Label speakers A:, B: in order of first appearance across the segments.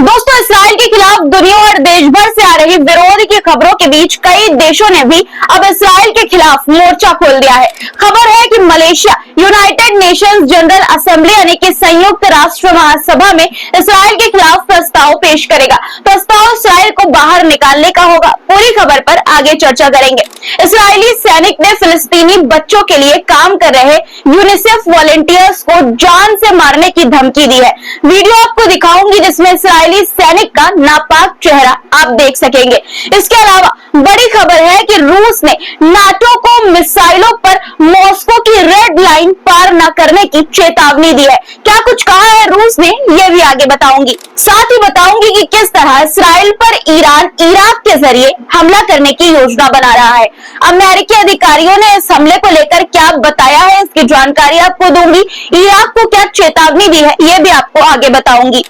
A: दोस्तों, इसराइल के खिलाफ दुनिया और देश भर से आ रही विरोध की खबरों के बीच कई देशों ने भी अब इसराइल के खिलाफ मोर्चा खोल दिया है। खबर है कि Malaysia United Nations general assembly यानी कि संयुक्त राष्ट्र महासभा में इसराइल के खिलाफ प्रस्ताव पेश करेगा। प्रस्ताव इसराइल को बाहर निकालने का होगा। पूरी खबर पर आगे चर्चा करेंगे। इसराइली सैनिक ने फिलिस्तीनी बच्चों के लिए काम कर रहे यूनिसेफ वॉलंटियर्स को जान से मारने की धमकी दी है। वीडियो आपको दिखाऊंगी जिसमें इसराइली सैनिक का नापाक चेहरा आप देख सकेंगे। इसके अलावा बड़ी खबर है कि रूस ने नाटो को मिसाइलों पर मॉस्को की रेड लाइन पार न करने की चेतावनी दी है। क्या कुछ कहा है रूस ने, ये भी आगे बताऊंगी। साथ ही बताऊंगी कि किस तरह इसराइल पर ईरान इराक के जरिए हमला करने की योजना बना रहा है। अमेरिकी अधिकारियों ने इस हमले को लेकर क्या बताया है, इसकी जानकारी आपको दूंगी। इराक को क्या चेतावनी दी है, ये भी आपको आगे बताऊंगी।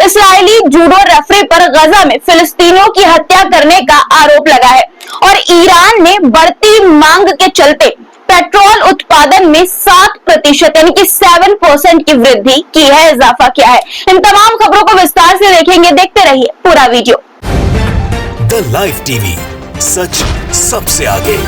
A: इसराइली जूडो रेफरी पर गजा में फिलिस्तीनियों की हत्या करने का आरोप लगा है और ईरान ने बढ़ती मांग के चलते पेट्रोल उत्पादन में 7% यानी कि 7% की वृद्धि की है, इजाफा किया है। इन तमाम खबरों को विस्तार से देखेंगे, देखते रहिए पूरा वीडियो।
B: द लाइव टीवी, सच सबसे आगे।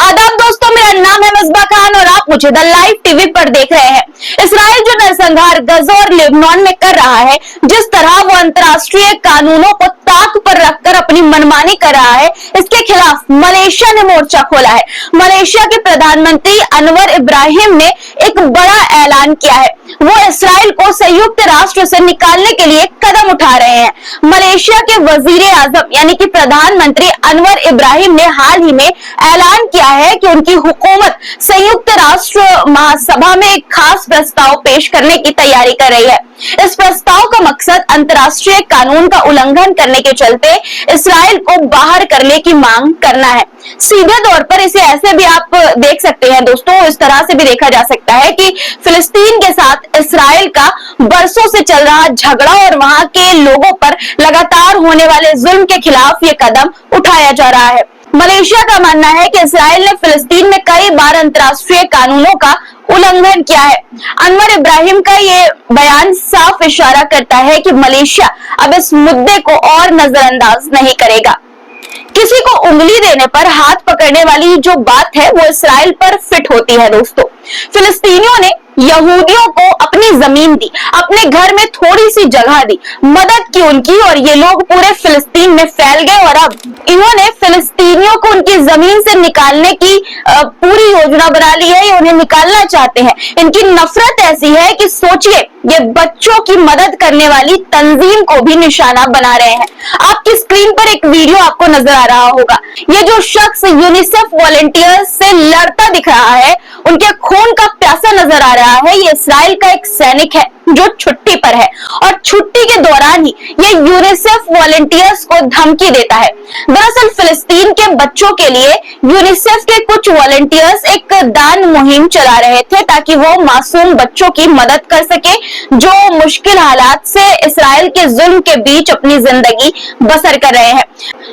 A: आदाब दोस्तों, मेरा नाम है मिसबा खान और आप मुझे द लाइव टीवी पर देख रहे हैं। इसराइल जो नरसंहार गजा और लेबनान में कर रहा है, जिस तरह वो अंतर्राष्ट्रीय कानूनों को ताक पर रखकर अपनी मनमानी कर रहा है, इसके खिलाफ मलेशिया ने मोर्चा खोला है। मलेशिया के प्रधानमंत्री अनवर इब्राहिम ने एक बड़ा ऐलान किया है। वो इसराइल को संयुक्त राष्ट्र से निकालने के लिए कदम उठा रहे हैं। मलेशिया के वजीर आजम यानी कि प्रधानमंत्री अनवर इब्राहिम ने हाल ही में ऐलान किया है कि उनकी हुकूमत संयुक्त राष्ट्र महासभा में एक खास प्रस्ताव पेश करने की तैयारी कर रही है। इस प्रस्ताव का मकसद अंतर्राष्ट्रीय कानून का उल्लंघन करने के चलते इसराइल को बाहर करने की मांग करना है। सीधे तौर पर इसे ऐसे भी आप देख सकते हैं दोस्तों, इस तरह से भी देखा जा सकता है कि फिलिस्तीन के साथ इसराइल का बरसों से चल रहा झगड़ा और वहां के लोगों पर लगातार होने वाले जुल्म के खिलाफ ये कदम उठाया जा रहा है। मलेशिया का मानना है कि इसराइल ने फिलिस्तीन में कई बार अंतर्राष्ट्रीय कानूनों का उल्लंघन किया है। अनवर इब्राहिम का ये बयान साफ इशारा करता है कि मलेशिया अब इस मुद्दे को और नजरअंदाज नहीं करेगा। किसी को उंगली देने पर हाथ पकड़ने वाली जो बात है वो इसराइल पर फिट होती है दोस्तों। फिलिस्तीनियों ने यहूदियों को अपनी जमीन दी, अपने घर में थोड़ी सी जगह दी, मदद की उनकी, और ये लोग पूरे फिलिस्तीन में फैल गए और अब इन्होंने फिलिस्तीनियों को उनकी जमीन से निकालने की पूरी योजना बना ली है। ये उन्हें निकालना चाहते हैं। इनकी नफरत ऐसी है कि सोचिए, ये बच्चों की मदद करने वाली तंजीम को भी निशाना बना रहे हैं। आपकी स्क्रीन पर एक वीडियो आपको नजर आ रहा होगा। ये जो शख्स यूनिसेफ वॉलंटियर्स से लड़ता दिख रहा है, उनके खून का प्यासा नजर आ रहा है, ये इसराइल का एक सैनिक है जो छुट्टी पर है और छुट्टी के दौरान ही ये यूनिसेफ वॉलंटियर्स को धमकी देता है। दरअसल फिलिस्तीन के बच्चों के लिए यूनिसेफ के कुछ वॉलंटियर्स एक दान मुहिम चला रहे थे ताकि वो मासूम बच्चों की मदद कर सके जो मुश्किल हालात से इसराइल के जुल्म के बीच अपनी जिंदगी बसर कर रहे हैं।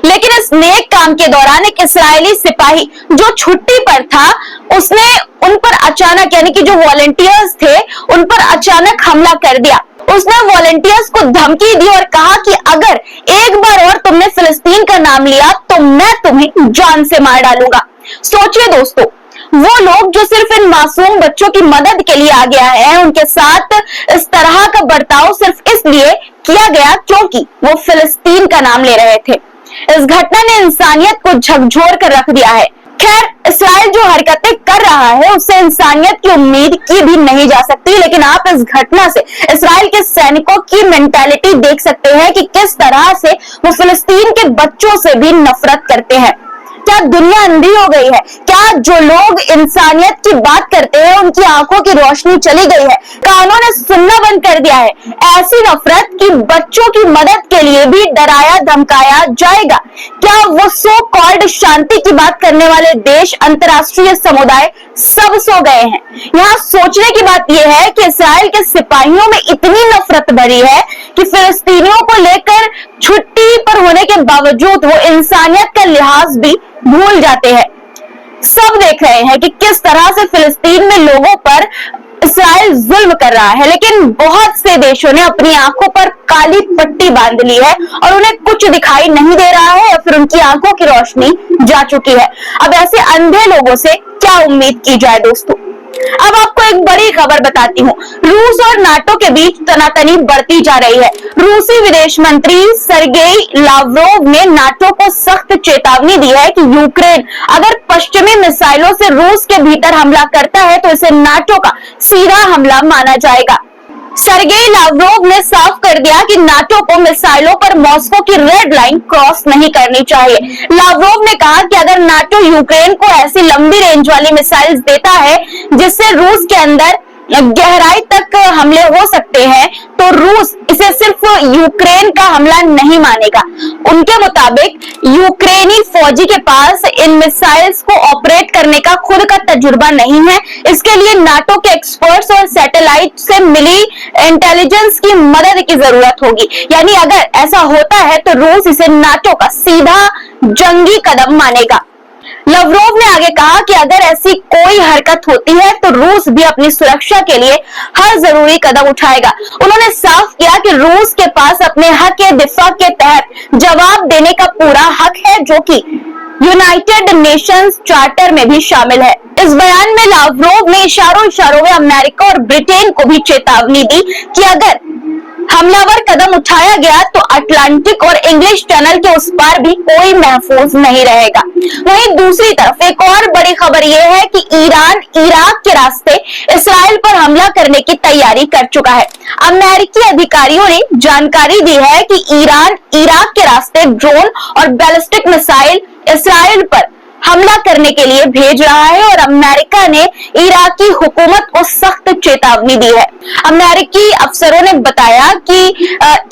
A: लेकिन इस नेक काम के दौरान एक इसराइली सिपाही जो छुट्टी पर था, उसने उन पर अचानक यानी कि जो वॉलंटियर्स थे उन पर अचानक हमला कर दिया। उसने वॉलंटियर्स को धमकी दी और कहा कि अगर एक बार और तुमने फिलिस्तीन का नाम लिया तो मैं तुम्हें जान से मार डालूंगा। सोचिए दोस्तों, वो लोग जो सिर्फ इन मासूम बच्चों की मदद के लिए आगे आए हैं, उनके साथ इस तरह का बर्ताव सिर्फ इसलिए किया गया क्योंकि वो फिलिस्तीन का नाम ले रहे थे। इस घटना ने इंसानियत को झकझोर कर रख दिया है। खैर, इसराइल जो हरकतें कर रहा है उससे इंसानियत की उम्मीद की भी नहीं जा सकती, लेकिन आप इस घटना से इसराइल के सैनिकों की मेंटालिटी देख सकते हैं कि किस तरह से वो फिलिस्तीन के बच्चों से भी नफरत करते हैं। क्या दुनिया अंधी हो गई है? क्या जो लोग इंसानियत की बात करते हैं उनकी आंखों की रोशनी चली गई है? कानों ने सुनना बंद कर दिया है? ऐसी नफरत कि बच्चों की मदद के लिए भी डराया धमकाया जाएगा। क्या वो सो कॉल्ड शांति की बात करने वाले देश, अंतर्राष्ट्रीय समुदाय सब सो गए हैं? यहाँ सोचने की बात यह है कि इसराइल के सिपाहियों में इतनी नफरत भरी है कि फिलिस्तीनियों को लेकर छुट्टी पर होने के बावजूद वो इंसानियत का लिहाज भी भूल जाते हैं। सब देख रहे हैं कि किस तरह से फिलिस्तीन में लोगों पर इसराइल जुल्म कर रहा है, लेकिन बहुत से देशों ने अपनी आंखों पर काली पट्टी बांध ली है और उन्हें कुछ दिखाई नहीं दे रहा है, या फिर उनकी आंखों की रोशनी जा चुकी है। अब ऐसे अंधे लोगों से क्या उम्मीद की जाए दोस्तों। अब आपको एक बड़ी खबर बताती हूँ। रूस और नाटो के बीच तनातनी बढ़ती जा रही है। रूसी विदेश मंत्री सर्गेई लावरोव ने नाटो को सख्त चेतावनी दी है कि यूक्रेन अगर पश्चिमी मिसाइलों से रूस के भीतर हमला करता है तो इसे नाटो का सीधा हमला माना जाएगा। सर्गेई लावरोव ने साफ कर दिया कि नाटो को मिसाइलों पर मॉस्को की रेड लाइन क्रॉस नहीं करनी चाहिए। लावरोव ने कहा कि अगर नाटो यूक्रेन को ऐसी लंबी रेंज वाली मिसाइल्स देता है जिससे रूस के अंदर गहराई तक हमले हो सकते हैं, तो रूस इसे सिर्फ यूक्रेन का हमला नहीं मानेगा। उनके मुताबिक यूक्रेनी फौजी के पास इन मिसाइल्स को ऑपरेट करने का खुद का तजुर्बा नहीं है। इसके लिए नाटो के एक्सपर्ट्स और सैटेलाइट से मिली इंटेलिजेंस की मदद की जरूरत होगी। यानी अगर ऐसा होता है तो रूस इसे नाटो का सीधा जंगी कदम मानेगा। लावरोव ने आगे कहा कि अगर ऐसी कोई हरकत होती है तो रूस भी अपनी सुरक्षा के लिए हर जरूरी कदम उठाएगा। उन्होंने साफ किया कि रूस के पास अपने हक के दिफा के तहत जवाब देने का पूरा हक है, जो कि यूनाइटेड नेशंस चार्टर में भी शामिल है। इस बयान में लावरोव ने इशारों में अमेरिका और ब्रिटेन को भी चेतावनी दी कि अगर हमलावर कदम उठाया गया तो अटलांटिक और इंग्लिश चैनल के उस पार भी कोई महफूज नहीं रहेगा। वहीं दूसरी तरफ एक और बड़ी खबर यह है कि ईरान इराक के रास्ते इसराइल पर हमला करने की तैयारी कर चुका है। अमेरिकी अधिकारियों ने जानकारी दी है कि ईरान इराक के रास्ते ड्रोन और बैलिस्टिक मिसाइल इसराइल पर हमला करने के लिए भेज रहा है और अमेरिका ने इराकी हुकूमत को सख्त चेतावनी दी है। अमेरिकी अफसरों ने बताया कि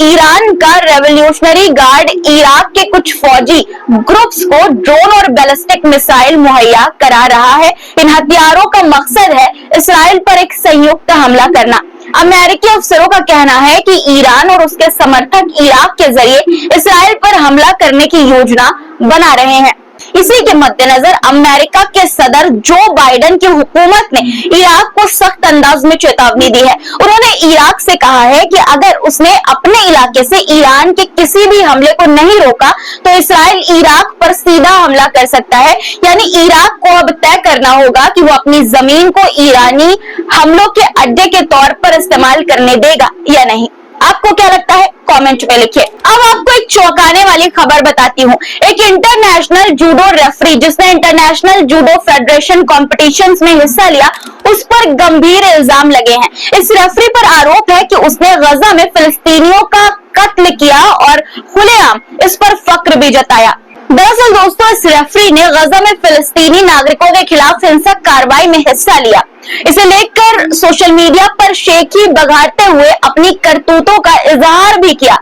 A: ईरान का रेवोल्यूशनरी गार्ड इराक के कुछ फौजी ग्रुप्स को ड्रोन और बैलिस्टिक मिसाइल मुहैया करा रहा है। इन हथियारों का मकसद है इसराइल पर एक संयुक्त हमला करना। अमेरिकी अफसरों का कहना है कि ईरान और उसके समर्थक इराक के जरिए इसराइल पर हमला करने की योजना बना रहे हैं। इसी के मद्देनजर अमेरिका के सदर जो बाइडेन की हुकूमत ने इराक को सख्त अंदाज में चेतावनी दी है। उन्होंने इराक से कहा है कि अगर उसने अपने इलाके से ईरान के किसी भी हमले को नहीं रोका तो इसराइल इराक पर सीधा हमला कर सकता है। यानी इराक को अब तय करना होगा कि वो अपनी जमीन को ईरानी हमलों के अड्डे के तौर पर इस्तेमाल करने देगा या नहीं। आपको क्या लगता है कमेंट में लिखिए। अब आपको एक चौंकाने वाली खबर बताती हूँ। एक इंटरनेशनल जूडो रेफरी जिसने इंटरनेशनल जूडो फेडरेशन कॉम्पिटिशंस में हिस्सा लिया, उस पर गंभीर इल्जाम लगे हैं। इस रेफरी पर आरोप है कि उसने गजा में फिलिस्तीनियों का कत्ल किया और खुलेआम इस पर फख्र भी जताया। दरअसल दोस्तों, इस रेफरी ने गजा में फिलिस्तीनी नागरिकों के खिलाफ हिंसक कार्रवाई में हिस्सा लिया। इसे लेकर सोशल मीडिया पर शेखी बघाड़ते हुए अपनी करतूतों का इजहार भी किया।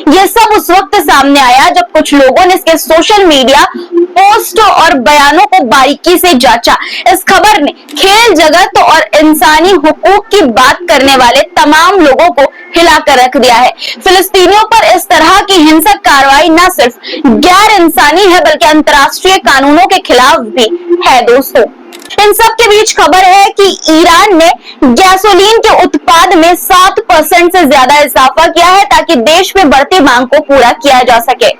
A: यह सब उस वक्त सामने आया जब कुछ लोगों ने इसके सोशल मीडिया पोस्ट और बयानों को बारीकी से जांचा। इस खबर ने खेल जगत और इंसानी हुकूक की बात करने वाले तमाम लोगों को हिलाकर रख दिया है। फिलिस्तीनियों पर इस तरह की हिंसक कार्रवाई न सिर्फ गैर इंसानी है बल्कि अंतर्राष्ट्रीय कानूनों के खिलाफ भी है। दोस्तों, इन सब के बीच खबर है कि ईरान ने गैसोलीन के उत्पाद में 7% से ज्यादा इजाफा किया है ताकि देश में बढ़ती मांग को पूरा किया जा सके।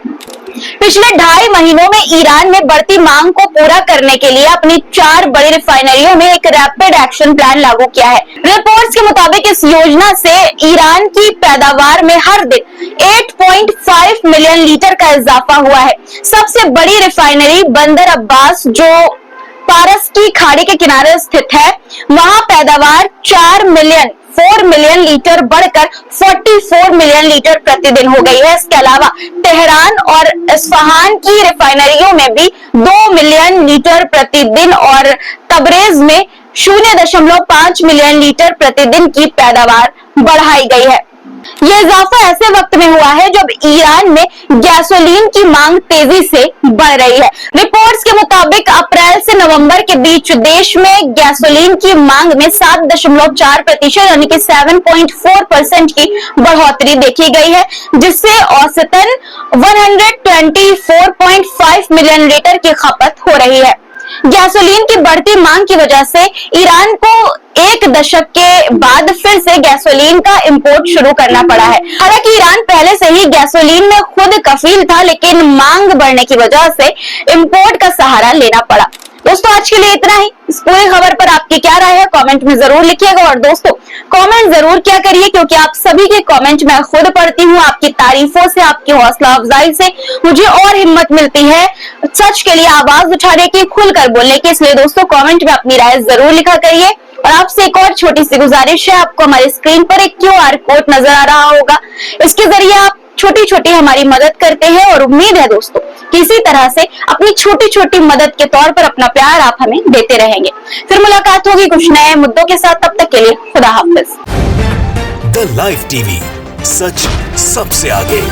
A: पिछले 2.5 महीनों में ईरान ने बढ़ती मांग को पूरा करने के लिए अपनी 4 बड़ी रिफाइनरियों में एक रैपिड एक्शन प्लान लागू किया है। रिपोर्ट्स के मुताबिक इस योजना से ईरान की पैदावार में हर दिन 8.5 मिलियन लीटर का इजाफा हुआ है। सबसे बड़ी रिफाइनरी बंदर अब्बास, जो पारस की खाड़ी के किनारे स्थित है, वहां पैदावार 4 मिलियन लीटर बढ़कर 44 मिलियन लीटर प्रतिदिन हो गई है। इसके अलावा तेहरान और इस्फहान की रिफाइनरियों में भी 2 मिलियन लीटर प्रतिदिन और तबरेज में 0.5 मिलियन लीटर प्रतिदिन की पैदावार बढ़ाई गई है। यह इजाफा ऐसे वक्त में हुआ है जब ईरान में गैसोलीन की मांग तेजी से बढ़ रही है। रिपोर्ट्स के मुताबिक अप्रैल से नवंबर के बीच देश में गैसोलीन की मांग में 7.4% यानी कि 7.4% की बढ़ोतरी देखी गई है, जिससे औसतन 124.5 मिलियन लीटर की खपत हो रही है। गैसोलीन की बढ़ती मांग की वजह से ईरान को एक दशक के बाद फिर से गैसोलीन का इंपोर्ट शुरू करना पड़ा है। हालांकि ईरान पहले से ही गैसोलीन में खुद कफील था, लेकिन मांग बढ़ने की वजह से इंपोर्ट का सहारा लेना पड़ा। दोस्तों, आज के लिए इतना ही। इस पूरी खबर पर आपकी क्या राय है, कमेंट में जरूर लिखिएगा। और दोस्तों, कमेंट जरूर क्या करिए, क्योंकि आप सभी के कमेंट मैं खुद पढ़ती हूँ। आपकी तारीफों से, आपकी हौसला अफजाई से मुझे और हिम्मत मिलती है सच के लिए आवाज उठाने की, खुलकर बोलने की। इसलिए दोस्तों, कमेंट में अपनी राय जरूर लिखा करिए। और आपसे एक और छोटी सी गुजारिश है, आपको हमारी स्क्रीन पर एक QR कोड नजर आ रहा होगा, इसके जरिए आप छोटी छोटी हमारी मदद करते हैं। और उम्मीद है दोस्तों कि इसी तरह से अपनी छोटी छोटी मदद के तौर पर अपना प्यार आप हमें देते रहेंगे। फिर मुलाकात होगी कुछ नए मुद्दों के साथ, तब तक के लिए खुदा हाफिज।
B: द लाइव टीवी, सच सबसे आगे।